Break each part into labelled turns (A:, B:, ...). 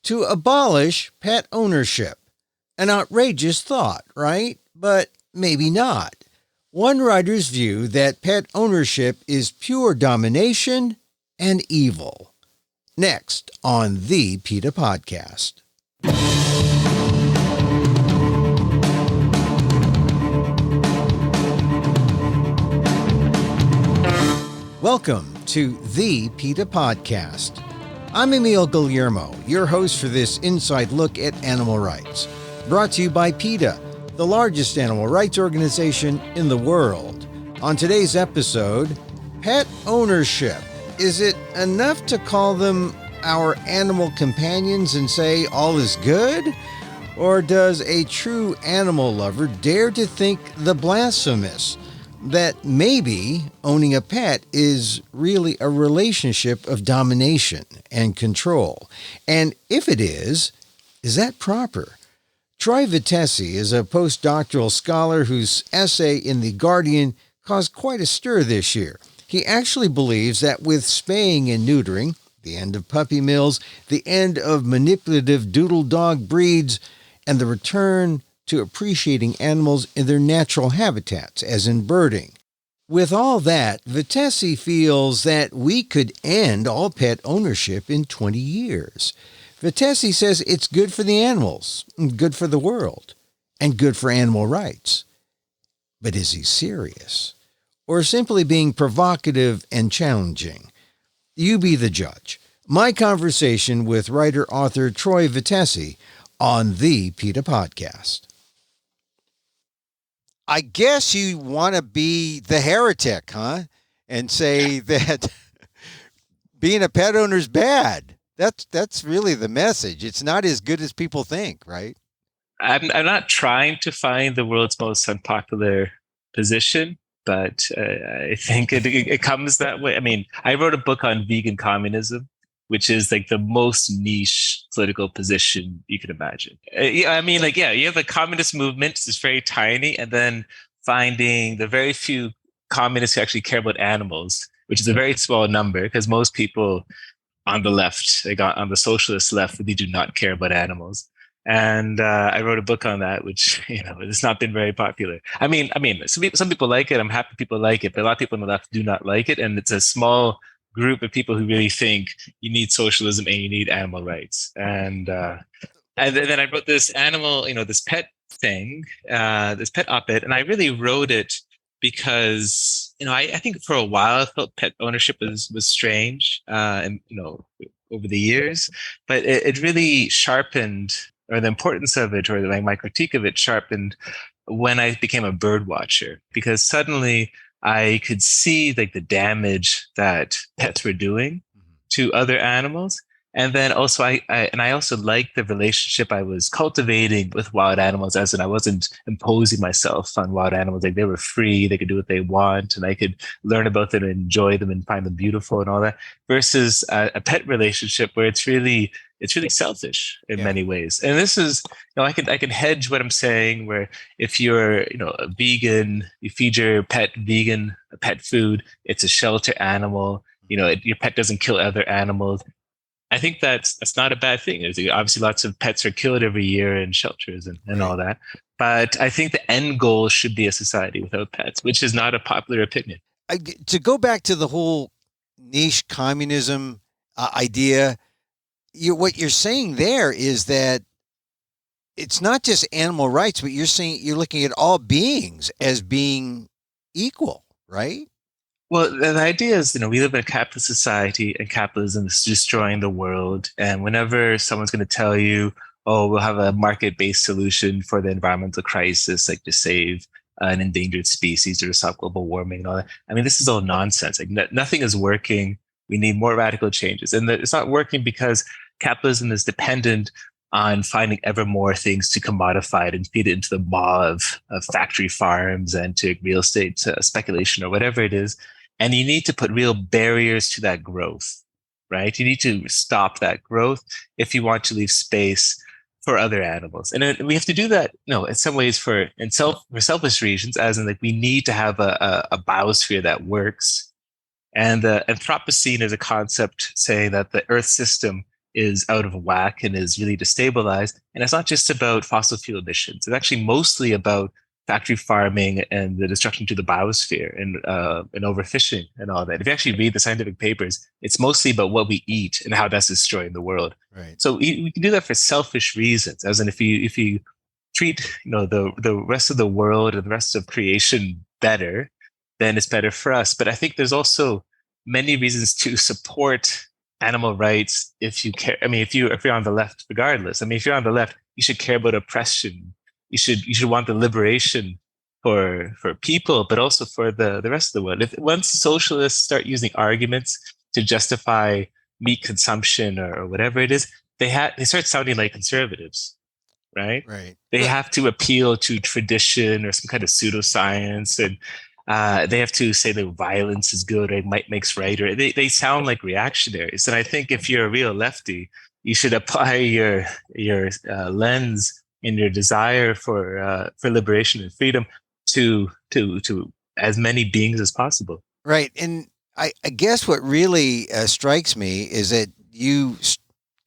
A: to abolish pet ownership. An outrageous thought, right? But maybe not. One writer's view that pet ownership is pure domination and evil. Next on the PETA Podcast. Welcome to the PETA Podcast. I'm Emil Guillermo, your host for this inside look at animal rights. Brought to you by PETA, the largest animal rights organization in the world. On today's episode, pet ownership. Is it enough to call them our animal companions and say all is good? Or does a true animal lover dare to think the blasphemous that maybe owning a pet is really a relationship of domination and control? And if it is that proper? Troy Vettese is a postdoctoral scholar whose essay in The Guardian caused quite a stir this year. He actually believes that with spaying and neutering, the end of puppy mills, the end of manipulative doodle dog breeds, and the return to appreciating animals in their natural habitats, as in birding. With all that, Vettese feels that we could end all pet ownership in 20 years. Vettese says it's good for the animals, good for the world, and good for animal rights. But is he serious? Or simply being provocative and challenging? You be the judge. My conversation with writer-author Troy Vettese on the PETA Podcast. I guess you want to be the heretic, huh? And say that being a pet owner is bad. That's really the message. It's not as good as people think, right?
B: I'm not trying to find the world's most unpopular position, but I think it comes that way. I mean, I wrote a book on vegan communism, which is like the most niche political position you can imagine. You have the communist movement, it's very tiny, and then finding the very few communists who actually care about animals, which is a very small number, because most people on the left, on the socialist left, they do not care about animals. And I wrote a book on that, which has not been very popular. I mean, some people like it. I'm happy people like it, but a lot of people on the left do not like it, and it's a small group of people who really think you need socialism and you need animal rights. And then I wrote this this pet thing, this pet op-ed, and I really wrote it because I think for a while I felt pet ownership was strange, and over the years, but it really sharpened, or the importance of it, or my critique of it sharpened when I became a bird watcher, because suddenly I could see the damage that pets were doing to other animals. And then also I also liked the relationship I was cultivating with wild animals, as in I wasn't imposing myself on wild animals. They were free, they could do what they want, and I could learn about them and enjoy them and find them beautiful and all that, versus a pet relationship where it's really selfish in many ways. And this is, I can hedge what I'm saying, where if you're, a vegan, you feed your pet vegan pet food, it's a shelter animal, your pet doesn't kill other animals. I think that's not a bad thing. There's obviously lots of pets are killed every year in shelters and all that. But I think the end goal should be a society without pets, which is not a popular opinion.
A: To go back to the whole niche communism idea, what you're saying there is that it's not just animal rights, but you're looking at all beings as being equal, right?
B: Well, the idea is, we live in a capitalist society, and capitalism is destroying the world. And whenever someone's going to tell you, oh, we'll have a market-based solution for the environmental crisis, like to save an endangered species or to stop global warming and all that, I mean, this is all nonsense. Nothing is working. We need more radical changes. And it's not working because capitalism is dependent on finding ever more things to commodify it and feed it into the maw of factory farms and to real estate speculation or whatever it is. And you need to put real barriers to that growth, right? You need to stop that growth if you want to leave space for other animals. And we have to do that, in some ways for selfish reasons, as in we need to have a biosphere that works. And Anthropocene is a concept saying that the Earth system is out of whack and is really destabilized. And it's not just about fossil fuel emissions. It's actually mostly about factory farming and the destruction to the biosphere and overfishing and all that. If you actually read the scientific papers, it's mostly about what we eat and how that's destroying the world.
A: Right.
B: So we can do that for selfish reasons, as in if you treat the rest of the world and the rest of creation better, then it's better for us. But I think there's also many reasons to support animal rights if you care. I mean, if you're on the left, regardless. I mean, if you're on the left, you should care about oppression. You should want the liberation for people, but also for the rest of the world. If once socialists start using arguments to justify meat consumption or whatever it is, they start sounding like conservatives, right?
A: Right.
B: They have to appeal to tradition or some kind of pseudoscience, and they have to say that violence is good or might makes right, or they sound like reactionaries. And I think if you're a real lefty, you should apply your lens in your desire for liberation and freedom to as many beings as possible.
A: Right. And I guess what really strikes me is that you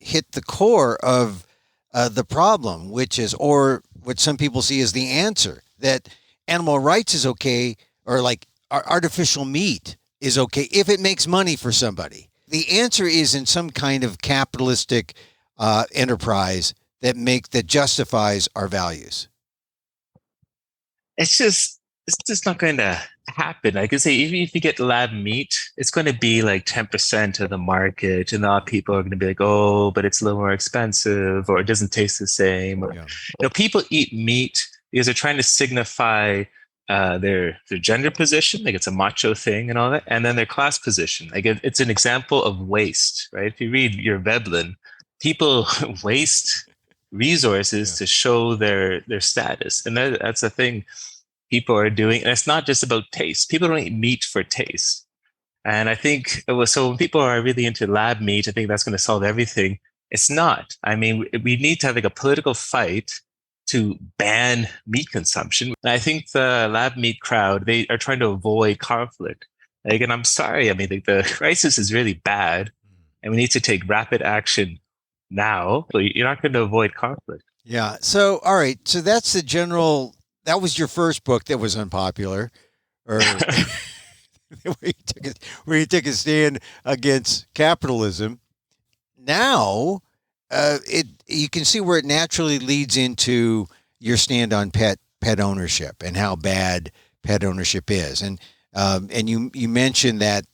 A: hit the core of the problem, which is, or what some people see as the answer, that animal rights is okay, or like artificial meat is okay if it makes money for somebody. The answer is in some kind of capitalistic enterprise that justifies our values.
B: It's just not going to happen. I can say even if you get lab meat, it's going to be like 10% of the market, and a lot of people are going to be like, oh, but it's a little more expensive, or it doesn't taste the same. Or people eat meat because they're trying to signify their gender position, like it's a macho thing and all that, and then their class position. Like it's an example of waste, right? If you read your Veblen, people waste resources to show their status, and that's the thing people are doing. And it's not just about taste. People don't eat meat for taste. And I think so when people are really into lab meat, I think that's going to solve everything. It's not. I mean, we need to have like a political fight to ban meat consumption. And I think the lab meat crowd, they are trying to avoid conflict. Like, and I'm sorry, I mean, the crisis is really bad, and we need to take rapid action now. So you're not going to avoid conflict.
A: Yeah. So, all right. So that's the general. That was your first book that was unpopular, or where you took a stand against capitalism. Now, you can see where it naturally leads into your stand on pet ownership and how bad pet ownership is, and you mentioned that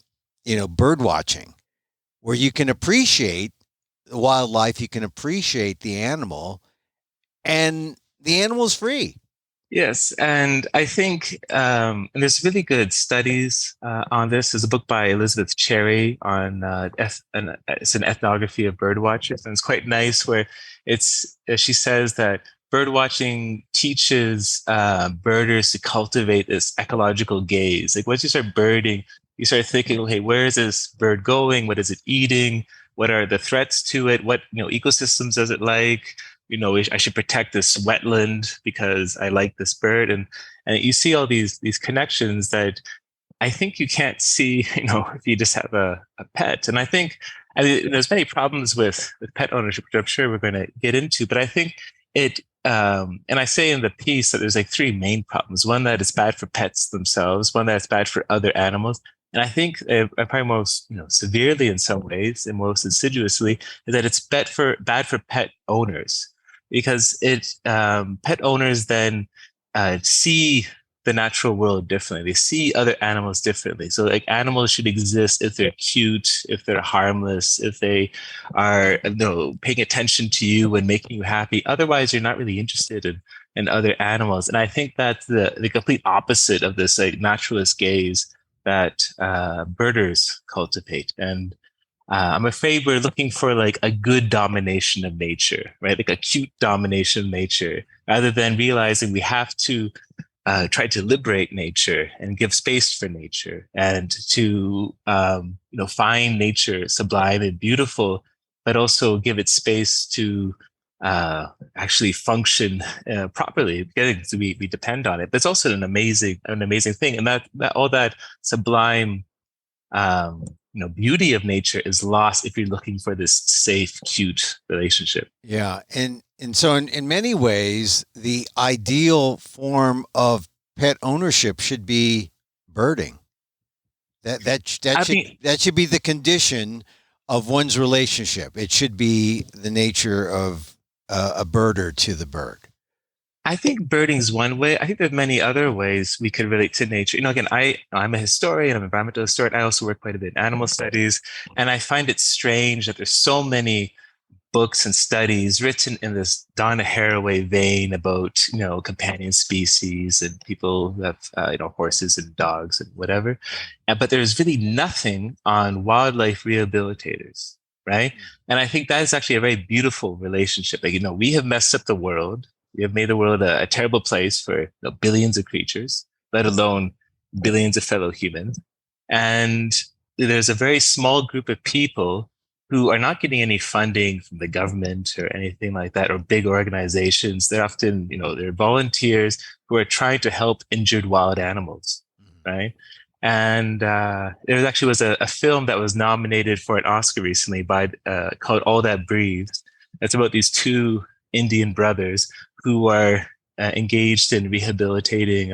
A: bird watching, where you can appreciate the wildlife, you can appreciate the animal, and the animal's free.
B: Yes, and I think and there's really good studies on this. There's a book by Elizabeth Cherry on it's an ethnography of bird watchers, and it's quite nice. Where she says that bird watching teaches birders to cultivate this ecological gaze. Like once you start birding, you start thinking, okay, where is this bird going? What is it eating? What are the threats to it? What ecosystems does it like? I should protect this wetland because I like this bird. And you see all these connections that I think you can't see, if you just have a pet. And I think there's many problems with pet ownership, which I'm sure we're going to get into, but I think it, and I say in the piece that there's like three main problems. One, that it's bad for pets themselves. One, that it's bad for other animals. And I think probably most severely in some ways and most insidiously is that it's bad for pet owners. Because pet owners then see the natural world differently. They see other animals differently. So like animals should exist if they're cute, if they're harmless, if they are paying attention to you and making you happy. Otherwise, you're not really interested in other animals. And I think that's the complete opposite of this like naturalist gaze that birders cultivate. And I'm afraid we're looking for like a good domination of nature, right? Like a cute domination of nature, rather than realizing we have to try to liberate nature and give space for nature, and to find nature sublime and beautiful, but also give it space to actually function properly. Because we depend on it, but it's also an amazing thing, and that all that sublime beauty of nature is lost if you're looking for this safe, cute relationship.
A: Yeah, and so in many ways, the ideal form of pet ownership should be birding. That should be the condition of one's relationship. It should be the nature of a birder to the bird.
B: I think birding is one way. I think there's many other ways we could relate to nature. Again, I'm a historian, I'm an environmental historian. I also work quite a bit in animal studies. And I find it strange that there's so many books and studies written in this Donna Haraway vein about, companion species and people who have, horses and dogs and whatever. But there's really nothing on wildlife rehabilitators, right? And I think that is actually a very beautiful relationship. We have messed up the world. We have made the world a terrible place for billions of creatures, let alone billions of fellow humans. And there's a very small group of people who are not getting any funding from the government or anything like that, or big organizations. They're often, they're volunteers who are trying to help injured wild animals, right? And there actually was a film that was nominated for an Oscar recently called All That Breathes. It's about these two Indian brothers who are engaged in rehabilitating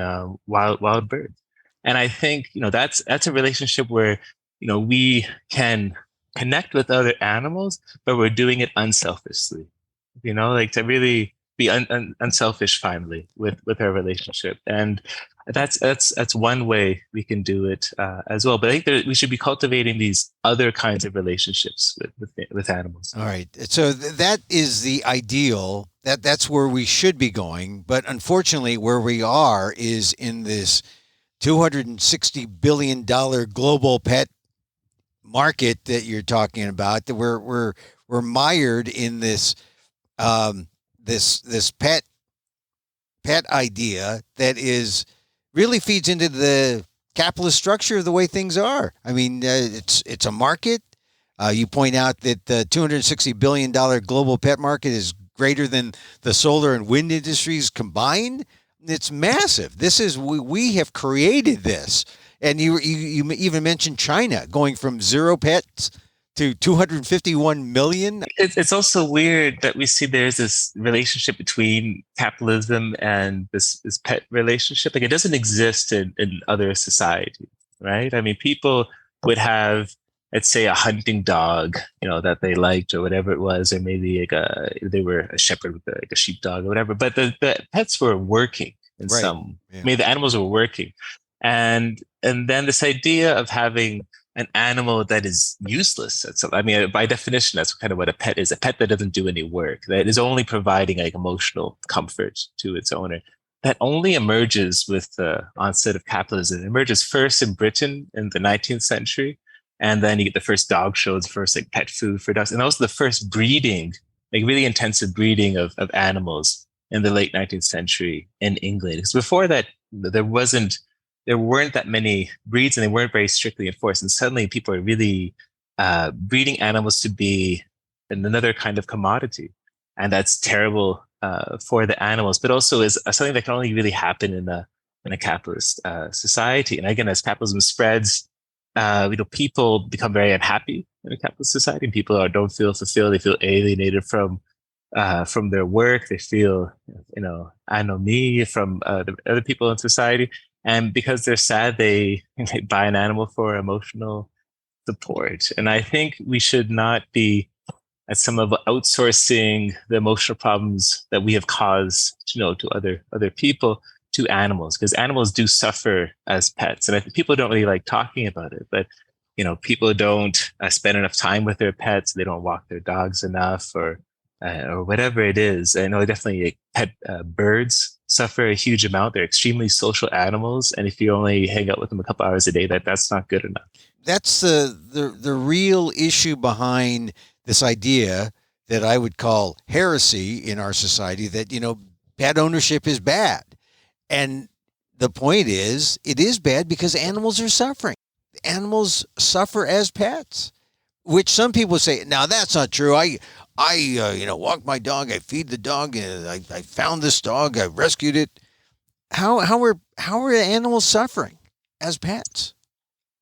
B: wild birds. And I think, that's a relationship where, we can connect with other animals, but we're doing it unselfishly, to really be unselfish finally with our relationship. And that's one way we can do it as well. But I think we should be cultivating these other kinds of relationships with animals.
A: All right. So that is the ideal. That's where we should be going. But unfortunately, where we are is in this $260 billion global pet market that you're talking about. That we're mired in this this pet idea that is really feeds into the capitalist structure of the way things are. I mean, it's a market. You point out that the $260 billion global pet market is greater than the solar and wind industries combined. It's massive. This is we have created this. And you even mentioned China going from 0 pets to 251 million.
B: It's also weird that we see there's this relationship between capitalism and this pet relationship. Like, it doesn't exist in other societies, right? I mean, people would have, let's say, a hunting dog, that they liked or whatever it was, or maybe they were a shepherd with a sheepdog or whatever. But the pets were working in
A: Right.
B: some. Yeah. I mean, the animals were working. And then this idea of having an animal that is useless. By definition, that's kind of what a pet is. A pet that doesn't do any work, that is only providing emotional comfort to its owner. That only emerges with the onset of capitalism. It emerges first in Britain in the 19th century. And then you get the first dog shows, first pet food for dogs. And also the first breeding, really intensive breeding of animals in the late 19th century in England. Because before that, there weren't that many breeds, and they weren't very strictly enforced. And suddenly people are really breeding animals to be another kind of commodity. And that's terrible for the animals, but also is something that can only really happen in a capitalist society. And again, as capitalism spreads, people become very unhappy in a capitalist society. And people don't feel fulfilled. They feel alienated from their work. They feel, anomie from the other people in society. And because they're sad, they buy an animal for emotional support. And I think we should not be at some of outsourcing the emotional problems that we have caused, to other people to animals, because animals do suffer as pets. And I think people don't really like talking about it, but people don't spend enough time with their pets. They don't walk their dogs enough, or whatever it is. I know definitely pet birds suffer a huge amount. They're extremely social animals, and if you only hang out with them a couple hours a day, that's not good enough.
A: That's the real issue behind this idea that I would call heresy in our society, that pet ownership is bad. And the point is, it is bad because animals are suffering. Animals suffer as pets, which some people say, now that's not true. I walk my dog, I feed the dog, and I found this dog, I rescued it. How are animals suffering as pets?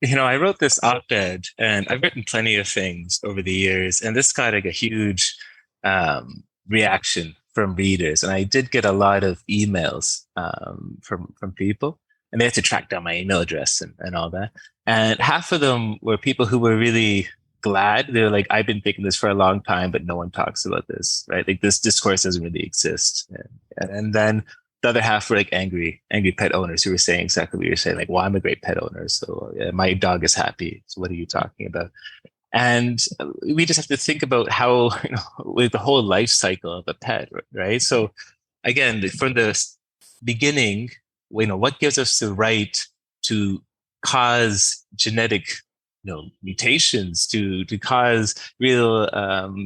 B: I wrote this op-ed, and I've written plenty of things over the years, and this got like a huge reaction from readers. And I did get a lot of emails from people, and they had to track down my email address and all that. And half of them were people who were really glad. They're like, I've been thinking this for a long time, but no one talks about this, right? Like this discourse doesn't really exist. And then the other half were like angry pet owners who were saying exactly what you're saying. Like, well, I'm a great pet owner, so yeah, my dog is happy. So what are you talking about? And we just have to think about how, with the whole life cycle of a pet, right? So again, from the beginning, what gives us the right to cause genetic mutations, to cause real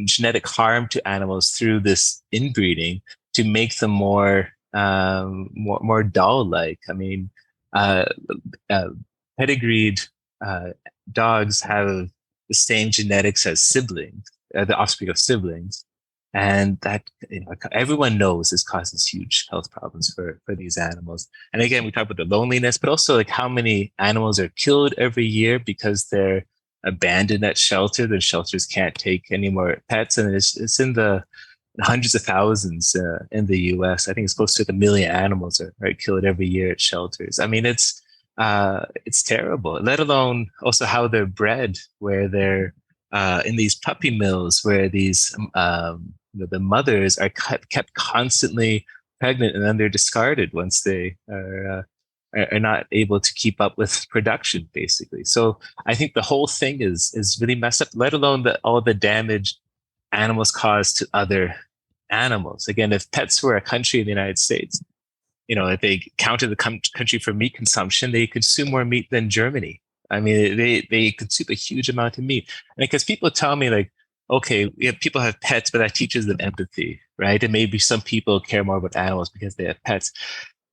B: genetic harm to animals through this inbreeding, to make them more doll-like. I mean, pedigreed dogs have the same genetics as siblings, the offspring of siblings, and that everyone knows this causes huge health problems for these animals. And again, we talk about the loneliness, but also like how many animals are killed every year because they're abandoned at shelter. The shelters can't take any more pets, and it's in the hundreds of thousands in the U.S. I think it's close to 1 million animals are killed every year at shelters. I mean, it's terrible. Let alone also how they're bred, where they're in these puppy mills, where these the mothers are kept constantly pregnant, and then they're discarded once they are not able to keep up with production, basically. So I think the whole thing is really messed up. Let alone all the damage animals cause to other animals. Again, if pets were a country in the United States, if they counted the country for meat consumption, they consume more meat than Germany. I mean, they consume a huge amount of meat. And because people tell me like, okay, people have pets, but that teaches them empathy, right? And maybe some people care more about animals because they have pets.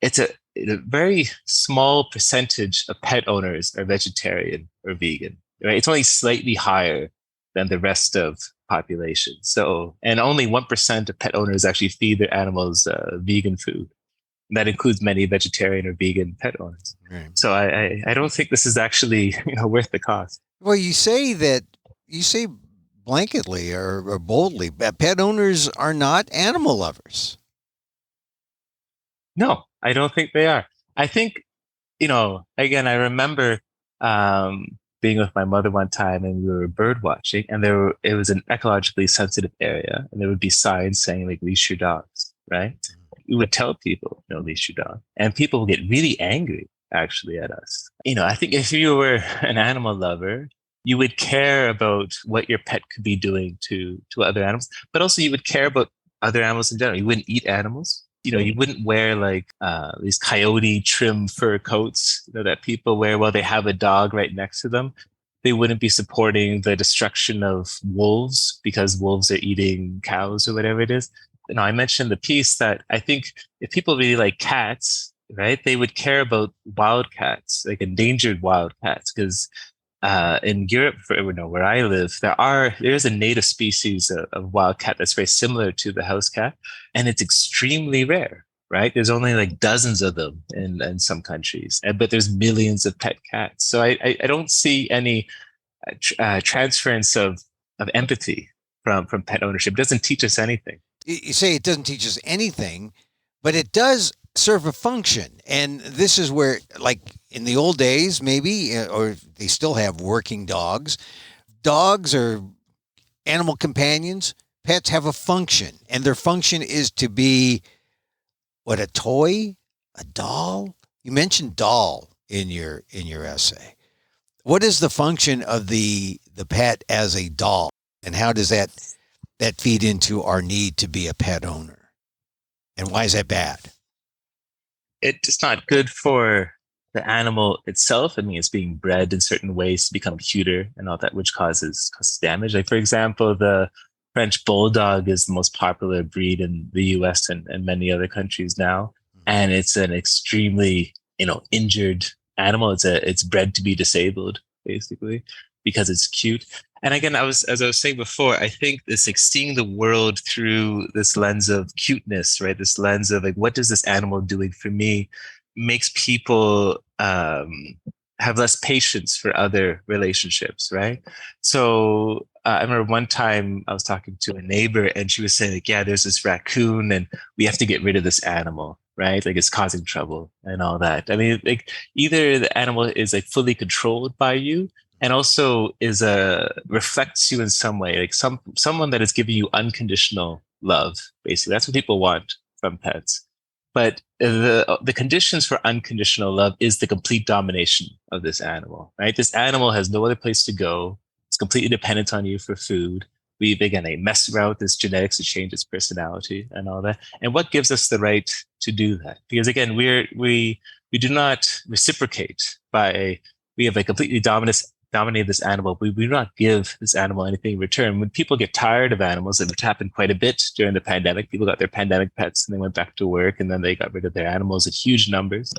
B: It's a very small percentage of pet owners are vegetarian or vegan, right? It's only slightly higher than the rest of population. So, and only 1% of pet owners actually feed their animals vegan food. And that includes many vegetarian or vegan pet owners. Right. So I don't think this is actually worth the cost.
A: Well, you say blanketly or boldly, pet owners are not animal lovers.
B: No, I don't think they are. I think, again, I remember being with my mother one time, and we were bird watching, and it was an ecologically sensitive area, and there would be signs saying like, leash your dogs, right? We would tell people, leash your dog, and people would get really angry actually at us. I think if you were an animal lover, you would care about what your pet could be doing to other animals, but also you would care about other animals in general. You wouldn't eat animals. You wouldn't wear like these coyote trim fur coats that people wear while they have a dog right next to them. They wouldn't be supporting the destruction of wolves because wolves are eating cows or whatever it is. I mentioned in the piece that I think if people really like cats, right, they would care about wild cats, like endangered wild cats, because in Europe, where I live, there's a native species of wild cat that's very similar to the house cat, and it's extremely rare, right? There's only like dozens of them in some countries, but there's millions of pet cats. So I don't see any transference of empathy from pet ownership. It doesn't teach us anything.
A: You say it doesn't teach us anything, but it does serve a function. And this is where, like in the old days, maybe, or they still have working dogs. Dogs are animal companions. Pets have a function, and their function is to be a toy, a doll. You mentioned doll in your essay. What is the function of the pet as a doll, and how does that feed into our need to be a pet owner? And why is that bad?
B: It's not good for the animal itself. I mean, it's being bred in certain ways to become cuter and all that, which causes damage. Like, for example, the French bulldog is the most popular breed in the US and many other countries now. And it's an extremely, injured animal. It's bred to be disabled, basically, because it's cute. And again, as I was saying before, I think this like seeing the world through this lens of cuteness, right? This lens of like, what is this animal doing for me, makes people have less patience for other relationships, right? So I remember one time I was talking to a neighbor and she was saying like, yeah, there's this raccoon and we have to get rid of this animal, right? Like it's causing trouble and all that. I mean, like either the animal is like fully controlled by you and also is reflects you in some way, like someone that is giving you unconditional love, basically. That's what people want from pets. But the conditions for unconditional love is the complete domination of this animal, right? This animal has no other place to go. It's completely dependent on you for food. We again they mess around with its genetics to change its personality and all that. And what gives us the right to do that? Because again, we do not reciprocate by we have a completely dominate this animal. We do not give this animal anything in return. When people get tired of animals, and it happened quite a bit during the pandemic, people got their pandemic pets and they went back to work and then they got rid of their animals in huge numbers.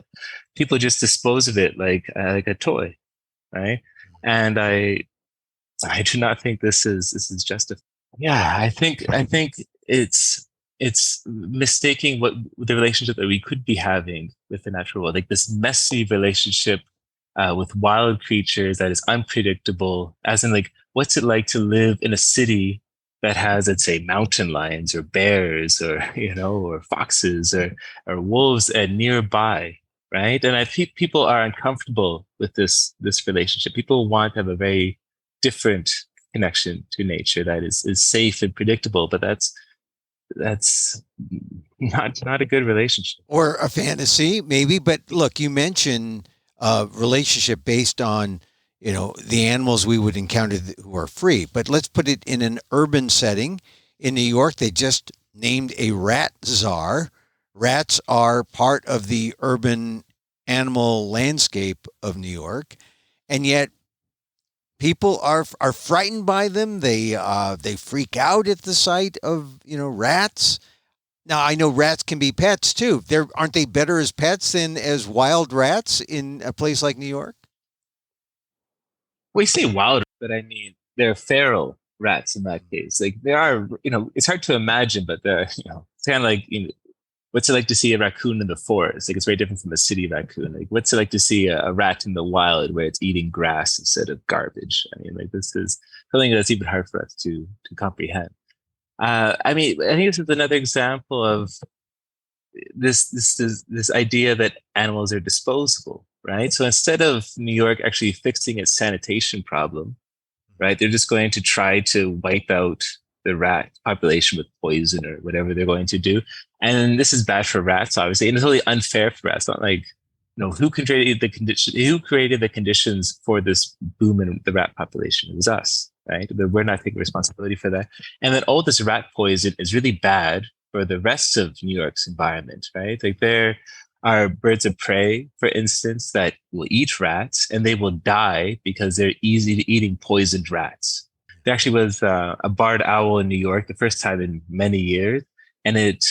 B: People just dispose of it like a toy, right? And I do not think this is justified. Yeah, I think it's mistaking what the relationship that we could be having with the natural world, like this messy relationship with wild creatures that is unpredictable, as in like, what's it like to live in a city that has, let's say, mountain lions or bears or, or foxes or wolves nearby, right? And I think people are uncomfortable with this relationship. People want to have a very different connection to nature that is safe and predictable, but that's not a good relationship.
A: Or a fantasy, maybe. But look, you mentioned relationship based on, the animals we would encounter who are free. But let's put it in an urban setting. In New York, they just named a rat czar. Rats are part of the urban animal landscape of New York, and yet people are frightened by them. They freak out at the sight of rats. Now, I know rats can be pets too. Aren't they better as pets than as wild rats in a place like New York?
B: We say wild, but I mean they're feral rats in that case. Like there are, it's hard to imagine, but they're, it's kind of like, what's it like to see a raccoon in the forest? Like it's very different from a city raccoon. Like what's it like to see a rat in the wild where it's eating grass instead of garbage? I mean, like this is something that's even hard for us to comprehend. I think this is another example of this idea that animals are disposable, right? So instead of New York actually fixing its sanitation problem, right, they're just going to try to wipe out the rat population with poison or whatever they're going to do. And this is bad for rats, obviously, and it's really unfair for rats. Not like, who created the conditions for this boom in the rat population? It was us, right? But we're not taking responsibility for that. And then all this rat poison is really bad for the rest of New York's environment, right? Like there are birds of prey, for instance, that will eat rats and they will die because they're eating poisoned rats. There actually was a barred owl in New York the first time in many years, and it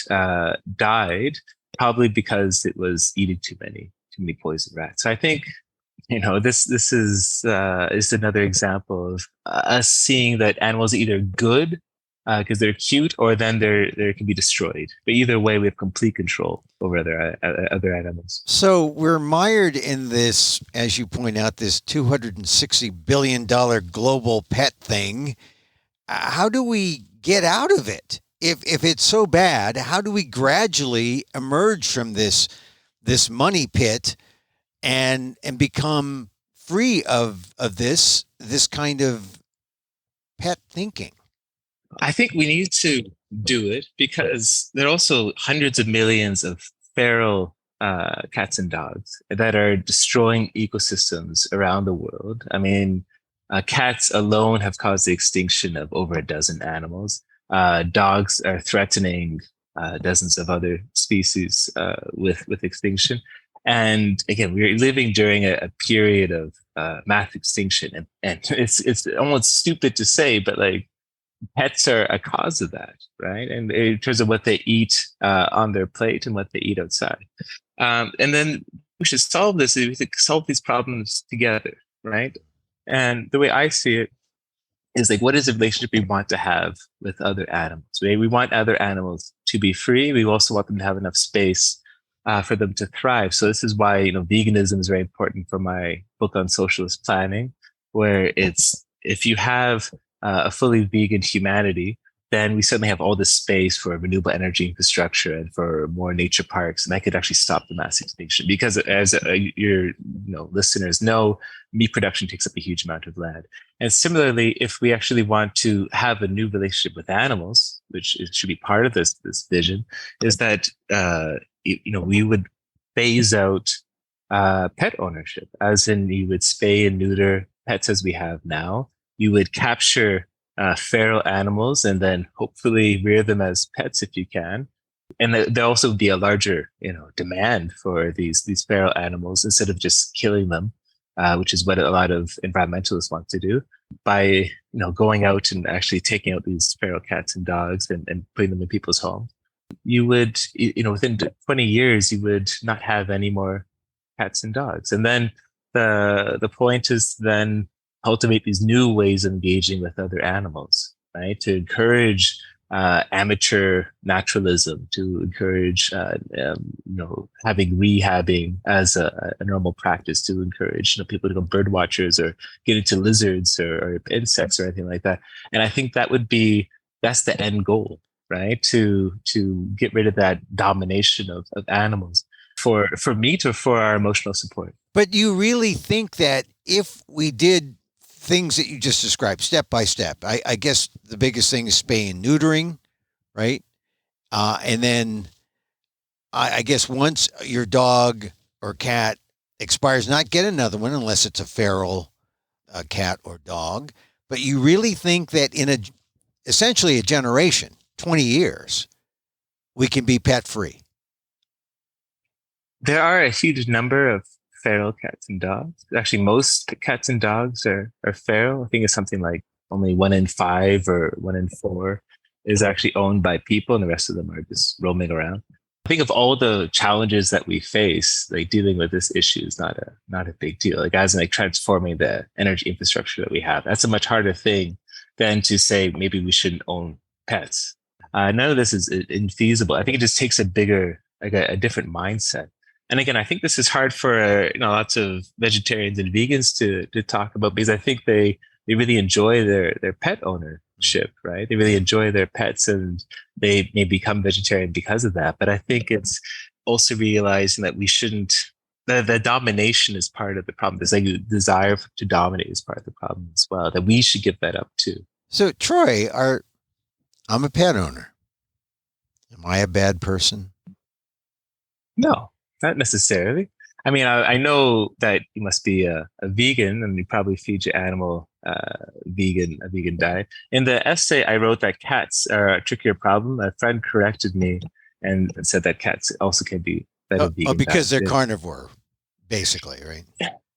B: died probably because it was eating too many poisoned rats. So I think, this is another example of us seeing that animals are either good because they're cute, or then they can be destroyed. But either way, we have complete control over other animals.
A: So we're mired in this, as you point out, this $260 billion global pet thing. How do we get out of it? If it's so bad, how do we gradually emerge from this money pit and become free of this kind of pet thinking?
B: I think we need to do it because there are also hundreds of millions of feral cats and dogs that are destroying ecosystems around the world. I mean, cats alone have caused the extinction of over a dozen animals. Dogs are threatening dozens of other species with extinction. And again, we're living during a period of mass extinction, and it's almost stupid to say, but like pets are a cause of that, right? And in terms of what they eat on their plate and what they eat outside, and then we should solve this. We should solve these problems together, right? And the way I see it is like, what is the relationship we want to have with other animals? We want other animals to be free. We also want them to have enough space for them to thrive. So this is why, veganism is very important for my book on socialist planning, where it's, if you have a fully vegan humanity, then we suddenly have all this space for renewable energy infrastructure and for more nature parks, and that could actually stop the mass extinction. Because as your listeners know, meat production takes up a huge amount of land. And similarly, if we actually want to have a new relationship with animals, which should be part of this vision, is that we would phase out pet ownership, as in you would spay and neuter pets as we have now. You would capture feral animals and then hopefully rear them as pets if you can. And there'll also be a larger, demand for these feral animals instead of just killing them, which is what a lot of environmentalists want to do by, going out and actually taking out these feral cats and dogs and putting them in people's homes. You would, within 20 years, you would not have any more cats and dogs. And then the point is then cultivate these new ways of engaging with other animals, right? To encourage amateur naturalism, to encourage, having rehabbing as a normal practice, to encourage, people to go bird watchers or get into lizards or insects or anything like that. And I think that's the end goal, right? To get rid of that domination of animals for meat or for our emotional support.
A: But you really think that if we did things that you just described step by step, I guess the biggest thing is spay and neutering, right? And then I guess once your dog or cat expires, not get another one unless it's a feral cat or dog. But you really think that in essentially a generation, 20 years, we can be pet free?
B: There are a huge number of feral cats and dogs. Actually, most cats and dogs are feral. I think it's something like only 1 in 5 or 1 in 4 is actually owned by people, and the rest of them are just roaming around. Think of all the challenges that we face, like dealing with this issue is not a big deal. Like as in like transforming the energy infrastructure that we have. That's a much harder thing than to say maybe we shouldn't own pets. None of this is infeasible. I think it just takes a different mindset. And again, I think this is hard for lots of vegetarians and vegans to talk about, because I think they really enjoy their pet ownership, right? They really enjoy their pets and they may become vegetarian because of that. But I think it's also realizing that we shouldn't, the domination is part of the problem. There's like a desire to dominate is part of the problem as well, that we should give that up too.
A: So Troy, I'm a pet owner. Am I a bad person?
B: No. Not necessarily. I mean, I know that you must be a vegan and you probably feed your animal a vegan diet. In the essay, I wrote that cats are a trickier problem. A friend corrected me and said that cats also can be fed a vegan
A: because
B: diet.
A: They're carnivore, basically, right?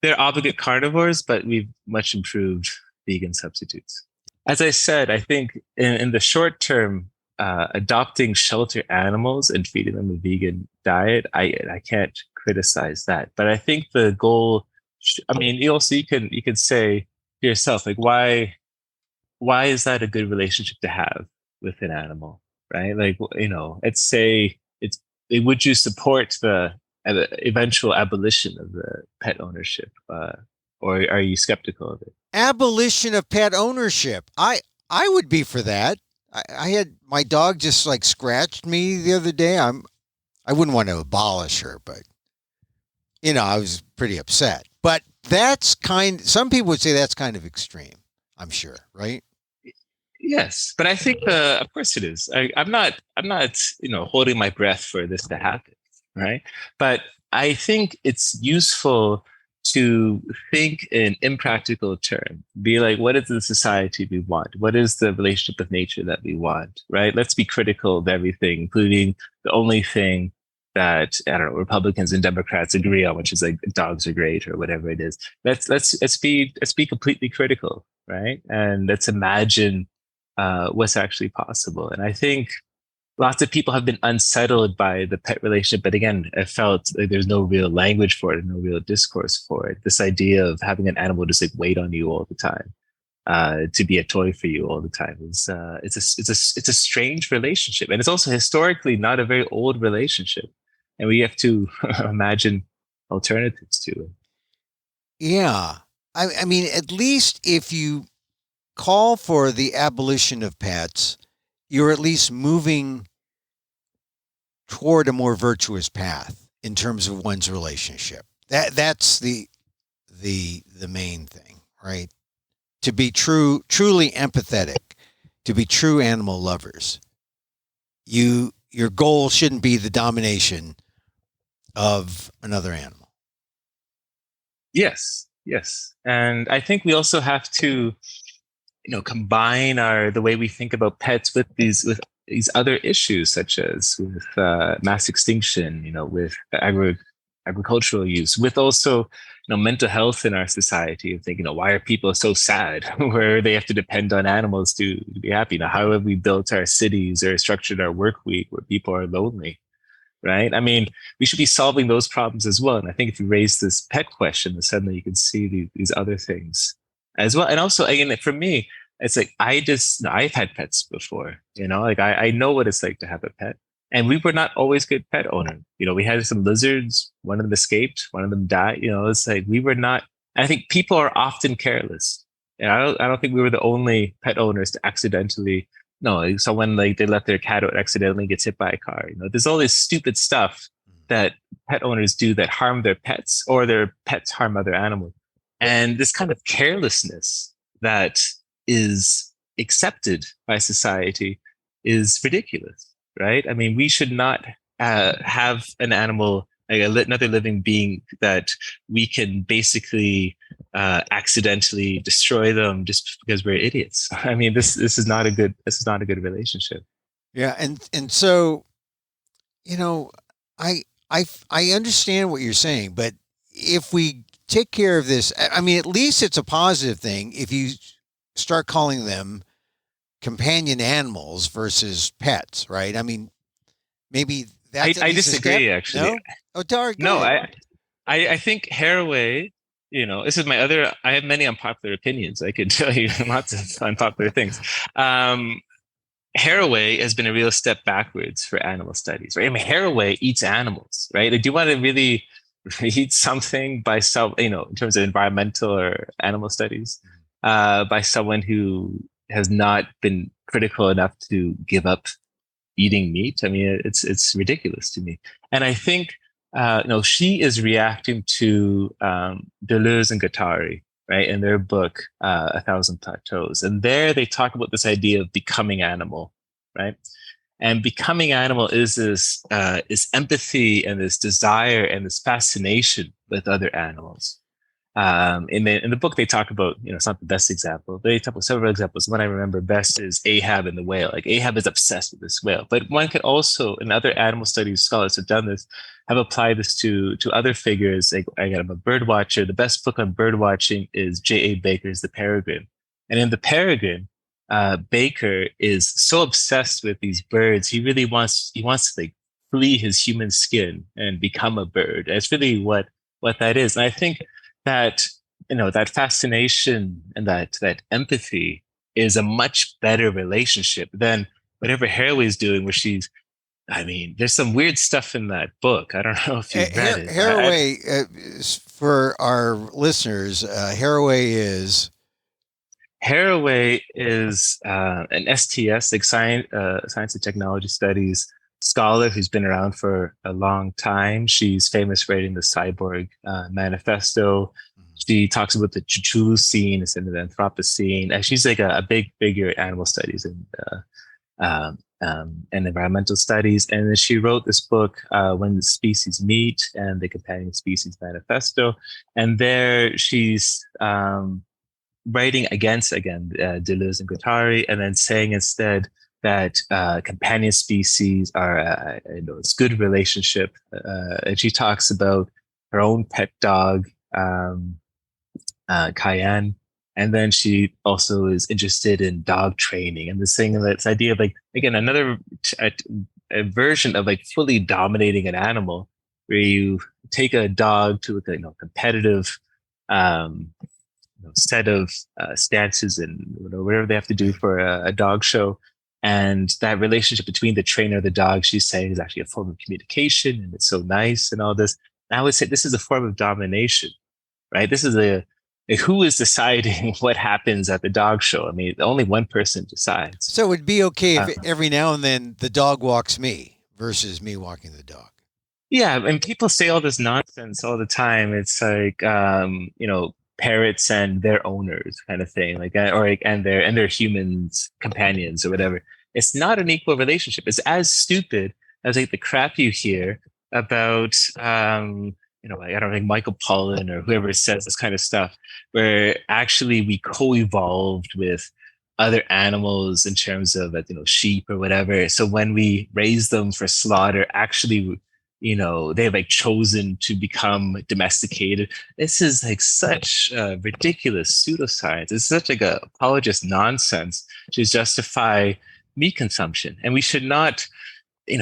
B: They're obligate carnivores, but we've much improved vegan substitutes. As I said, I think in the short term, adopting shelter animals and feeding them a vegan diet, I can't criticize that. But I think the goal, you can say to yourself, like, why is that a good relationship to have with an animal, right? Like, would you support the eventual abolition of the pet ownership, or are you skeptical of it?
A: Abolition of pet ownership. I would be for that. I had my dog just like scratched me the other day. I wouldn't want to abolish her, but I was pretty upset. But some people would say that's kind of extreme, I'm sure, right?
B: Yes, but I think of course it is. I'm not holding my breath for this to happen, right? But I think it's useful to think in impractical terms. Be like, what is the society we want? What is the relationship with nature that we want, right? Let's be critical of everything, including the only thing that, Republicans and Democrats agree on, which is like dogs are great or whatever it is. Let's be completely critical, right? And let's imagine what's actually possible. And I think lots of people have been unsettled by the pet relationship, but again, I felt like there's no real language for it, no real discourse for it. This idea of having an animal just like wait on you all the time, to be a toy for you all the time, it's a strange relationship, and it's also historically not a very old relationship. and we have to imagine alternatives to it.
A: Yeah. I mean, at least if you call for the abolition of pets, you're at least moving toward a more virtuous path in terms of one's relationship. That's the main thing, right? To be truly empathetic, to be true animal lovers. Your goal shouldn't be the domination of another animal.
B: Yes. And I think we also have to, combine the way we think about pets with these other issues, such as with mass extinction, with agricultural use, with also mental health in our society. Of thinking, why are people so sad where they have to depend on animals to be happy? How have we built our cities or structured our work week where people are lonely? Right? I mean, we should be solving those problems as well. And I think if you raise this pet question, then suddenly you can see these other things as well. And also, again, for me, it's like I've had pets before. I know what it's like to have a pet, and we were not always good pet owners. We had some lizards. One of them escaped. One of them died. It's like we were not. I think people are often careless, and I don't think we were the only pet owners to accidentally. No, someone they let their cat out, accidentally gets hit by a car. There's all this stupid stuff that pet owners do that harm their pets, or their pets harm other animals. And this kind of carelessness that is accepted by society is ridiculous, right? I mean, we should not have an animal, like another living being, that we can basically accidentally destroy them just because we're idiots. I mean, this is not a good relationship.
A: Yeah, and so, I understand what you're saying, but if we take care of this, I mean, at least it's a positive thing if you start calling them companion animals versus pets, right? I mean, maybe that's
B: I disagree, actually.
A: No? Oh, dark.
B: No, I think Haraway, this is I have many unpopular opinions. I could tell you lots of unpopular things. Haraway has been a real step backwards for animal studies, right? I mean, Haraway eats animals, right? Like, do you want to really read something by in terms of environmental or animal studies, by someone who has not been critical enough to give up eating meat? I mean, it's ridiculous to me. And I think, she is reacting to Deleuze and Guattari, right, in their book, A Thousand Plateaus. And there they talk about this idea of becoming animal, right? And becoming animal is this empathy and this desire and this fascination with other animals. In the book, they talk about, it's not the best example, but they talk about several examples. One I remember best is Ahab and the whale. Like, Ahab is obsessed with this whale. But one could also, and other animal studies scholars have done this, have applied this to other figures. Like, I'm a bird watcher. The best book on bird watching is J.A. Baker's The Peregrine. And in The Peregrine, Baker is so obsessed with these birds. He really wants to flee his human skin and become a bird. And it's really what that is. And I think that that fascination and that empathy is a much better relationship than whatever Haraway is doing, where she's. I mean, there's some weird stuff in that book. I don't know if you've read it.
A: Haraway, for our listeners, Haraway is
B: an STS, like science and technology studies scholar who's been around for a long time. She's famous for writing the Cyborg Manifesto. She talks about the Chulu scene instead of the Anthropocene. And she's like a big figure in animal studies and environmental studies. And then she wrote this book, When the Species Meet, and the Companion Species Manifesto. And there she's writing against, again, Deleuze and Guattari, and then saying instead that companion species are it's good relationship. And she talks about her own pet dog, Cayenne. And then she also is interested in dog training and this idea of, like, again, another a version of like fully dominating an animal, where you take a dog to a competitive set of stances and whatever they have to do for a dog show. And that relationship between the trainer and the dog, she's saying, is actually a form of communication, and it's so nice and all this. And I would say this is a form of domination, right? This is who is deciding what happens at the dog show? I mean, only one person decides.
A: So it would be okay if every now and then the dog walks me versus me walking the dog.
B: Yeah, and people say all this nonsense all the time. It's like, parrots and their owners kind of thing, and their humans companions or whatever. It's not an equal relationship. It's as stupid as like the crap you hear about, I don't think Michael Pollan or whoever says this kind of stuff, where actually we co-evolved with other animals in terms of, sheep or whatever. So when we raise them for slaughter, actually, they've like chosen to become domesticated. This is like such ridiculous pseudoscience. It's such like a apologist nonsense to justify meat consumption. And we should not,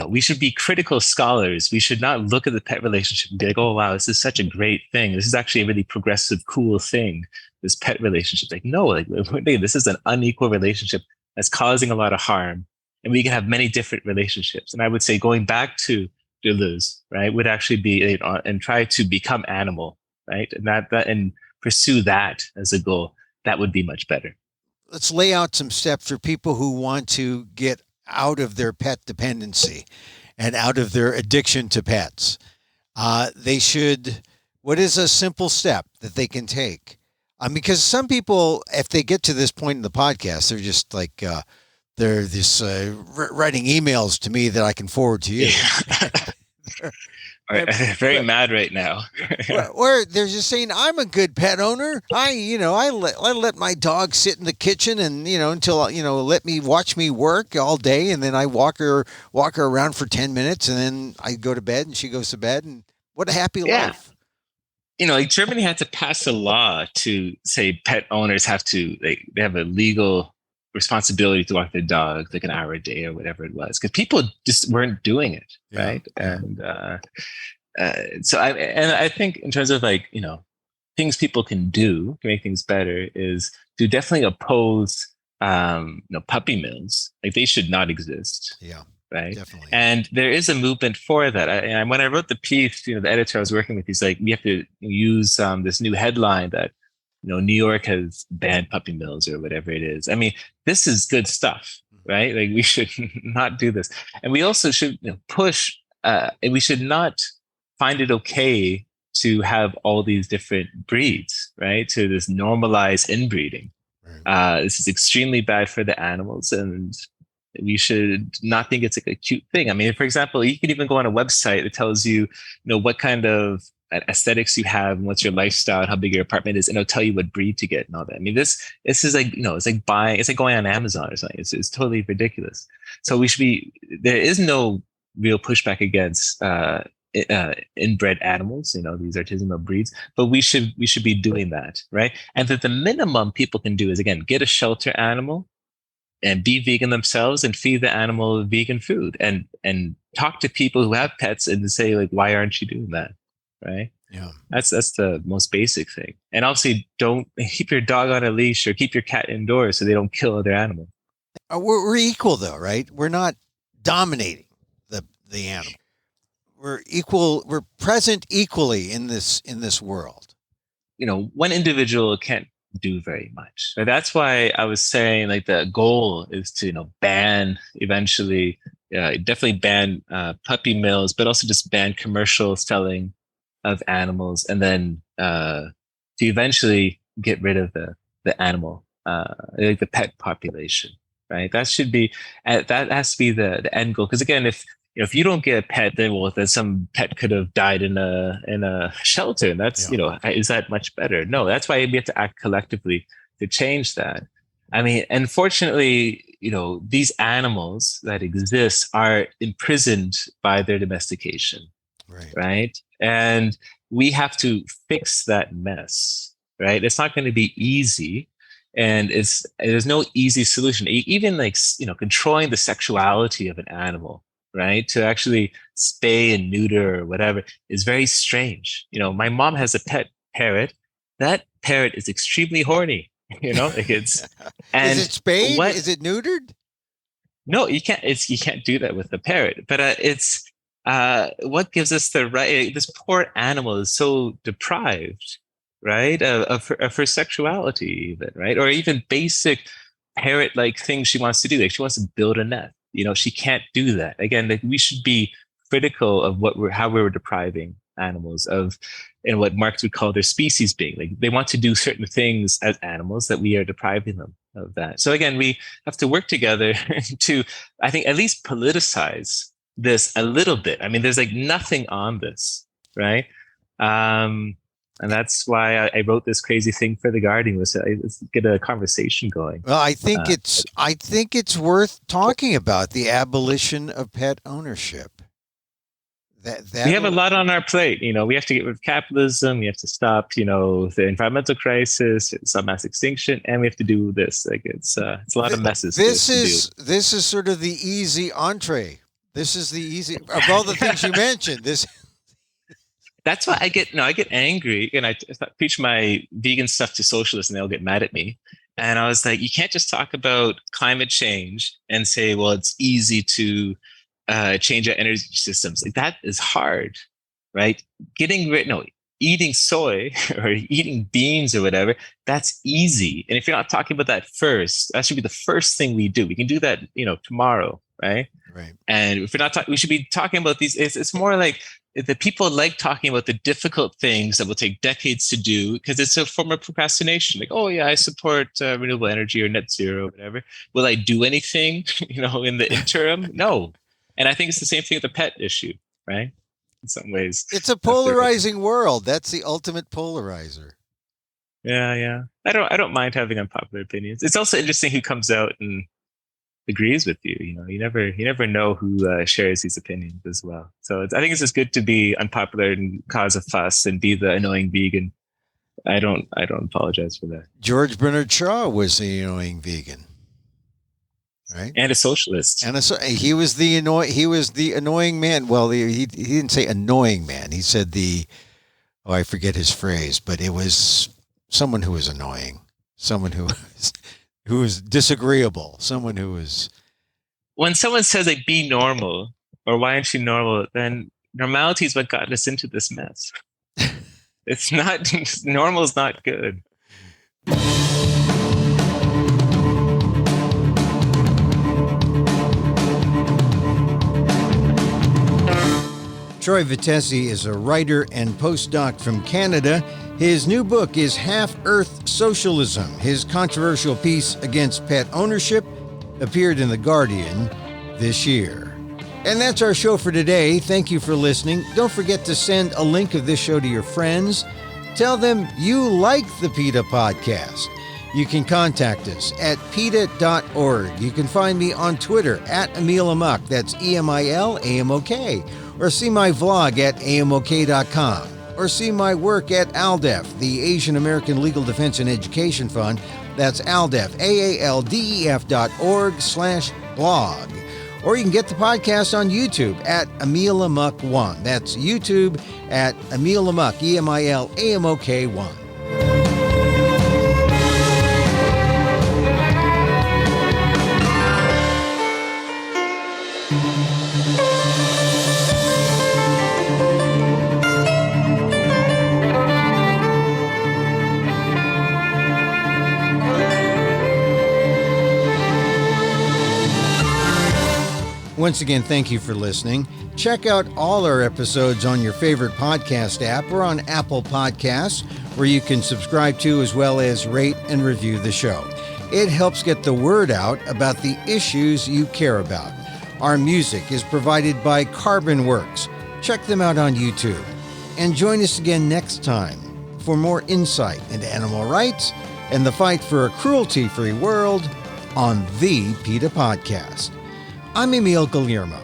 B: we should be critical scholars. We should not look at the pet relationship and be like, oh, wow, this is such a great thing. This is actually a really progressive, cool thing, this pet relationship. Like, no, like this is an unequal relationship that's causing a lot of harm. And we can have many different relationships. And I would say going back to Deleuze, right, would actually be, and try to become animal, right? And that and pursue that as a goal. That would be much better.
A: Let's lay out some steps for people who want to get out of their pet dependency and out of their addiction to pets. What is a simple step that they can take? Because some people, if they get to this point in the podcast, they're just like, they're just writing emails to me that I can forward to you.
B: Very mad right now.
A: or they're just saying, I'm a good pet owner. I let my dog sit in the kitchen and, until, let me watch me work all day. And then I walk her around for 10 minutes and then I go to bed and she goes to bed. And what a happy life.
B: Like Germany had to pass a law to say pet owners they have a legal responsibility to walk their dog like an hour a day or whatever it was, because people just weren't doing it, right? And so I think in terms of things people can do to make things better is to definitely oppose puppy mills. Like they should not exist.
A: Yeah,
B: right.
A: Definitely.
B: And there is a movement for that. And when I wrote the piece, the editor I was working with, he's like, we have to use this new headline that New York has banned puppy mills or whatever it is. I mean, this is good stuff, right? Like we should not do this. And we also should push, and we should not find it okay to have all these different breeds, right? To this normalized inbreeding. Right. This is extremely bad for the animals, and we should not think it's like a cute thing. I mean, for example, you can even go on a website that tells you, what kind of aesthetics you have and what's your lifestyle and how big your apartment is, and it'll tell you what breed to get and all that. I mean, this is like, it's like going on Amazon or something. It's totally ridiculous. So there is no real pushback against inbred animals, these artisanal breeds, but we should be doing that, right? And that the minimum people can do is, again, get a shelter animal and be vegan themselves and feed the animal vegan food and talk to people who have pets and say, like, why aren't you doing that? Right.
A: Yeah.
B: That's the most basic thing. And obviously don't keep your dog on a leash or keep your cat indoors so they don't kill other animals.
A: We're equal though, right? We're not dominating the animal. We're equal. We're present equally in this world.
B: One individual can't do very much. So that's why I was saying, like, the goal is to, ban eventually, definitely ban puppy mills, but also just ban commercial selling of animals, and then to eventually get rid of the animal, like the pet population, right? That should be, that has to be the end goal. Because again, if you don't get a pet, then some pet could have died in a shelter, and that's is that much better? No, that's why we have to act collectively to change that. I mean, unfortunately, these animals that exist are imprisoned by their domestication. Right. And we have to fix that mess, right? It's not going to be easy. And there's no easy solution. Even controlling the sexuality of an animal, right? To actually spay and neuter or whatever is very strange. My mom has a pet parrot. That parrot is extremely horny, like it's, and
A: is it spayed? Is it neutered?
B: No, you can't. You can't do that with a parrot. But it's what gives us the right. This poor animal is so deprived, right, of her sexuality, even, right, or even basic parrot-like things she wants to do. Like she wants to build a nest. She can't do that. Again, like we should be critical of how we're depriving animals of, and what Marx would call their species being. Like they want to do certain things as animals that we are depriving them of that. So again, we have to work together to, I think, at least politicize this a little bit. I mean, there's like nothing on this, right? And that's why I wrote this crazy thing for The Guardian, was let's get a conversation going.
A: Well, I think it's worth talking about the abolition of pet ownership.
B: We have a lot on our plate. We have to get rid of capitalism. We have to stop, the environmental crisis, some mass extinction, and we have to do this. Like it's a lot of messes.
A: This is sort of the easy entree. This is the easy of all the things you mentioned.
B: That's why I get angry, and I preach my vegan stuff to socialists, and they'll get mad at me. And I was like, you can't just talk about climate change and say, well, it's easy to change our energy systems. Like that is hard, right? Eating soy or eating beans or whatever, that's easy. And if you're not talking about that first, that should be the first thing we do. We can do that, tomorrow, right?
A: Right.
B: And if we're not we should be talking about these. It's more like the people like talking about the difficult things that will take decades to do, because it's a form of procrastination. Like, oh yeah, I support renewable energy or net zero or whatever. Will I do anything, in the interim? No. And I think it's the same thing with the pet issue, right? In some ways.
A: It's a polarizing world. That's the ultimate polarizer.
B: Yeah. I don't mind having unpopular opinions. It's also interesting who comes out and agrees with you. You never know who shares these opinions as well. So I think it's just good to be unpopular and cause a fuss and be the annoying vegan. I don't apologize for that.
A: George Bernard Shaw was the annoying vegan. Right?
B: And a socialist.
A: And he was the annoying man. Well, he didn't say annoying man. He said I forget his phrase, but it was someone who was annoying, someone who was disagreeable, someone who was.
B: When someone says like be normal or why aren't you normal, then normality is what got us into this mess. It's not normal is not good.
A: Troy Vettese is a writer and postdoc from Canada. His new book is Half-Earth Socialism. His controversial piece against pet ownership appeared in The Guardian this year. And that's our show for today. Thank you for listening. Don't forget to send a link of this show to your friends. Tell them you like the PETA Podcast. You can contact us at PETA.org. You can find me on Twitter at Emil Amok. That's EMILAMOK. Or see my vlog at amok.com. Or see my work at ALDEF, the Asian American Legal Defense and Education Fund. That's ALDEF, AALDEF.org/blog. Or you can get the podcast on YouTube at Emil Amok 1. That's YouTube at Emil Amok, EMILAMOK 1. Once again, thank you for listening. Check out all our episodes on your favorite podcast app or on Apple Podcasts, where you can subscribe to as well as rate and review the show. It helps get the word out about the issues you care about. Our music is provided by Carbon Works. Check them out on YouTube. And join us again next time for more insight into animal rights and the fight for a cruelty-free world on the PETA Podcast. I'm Emil Guillermo.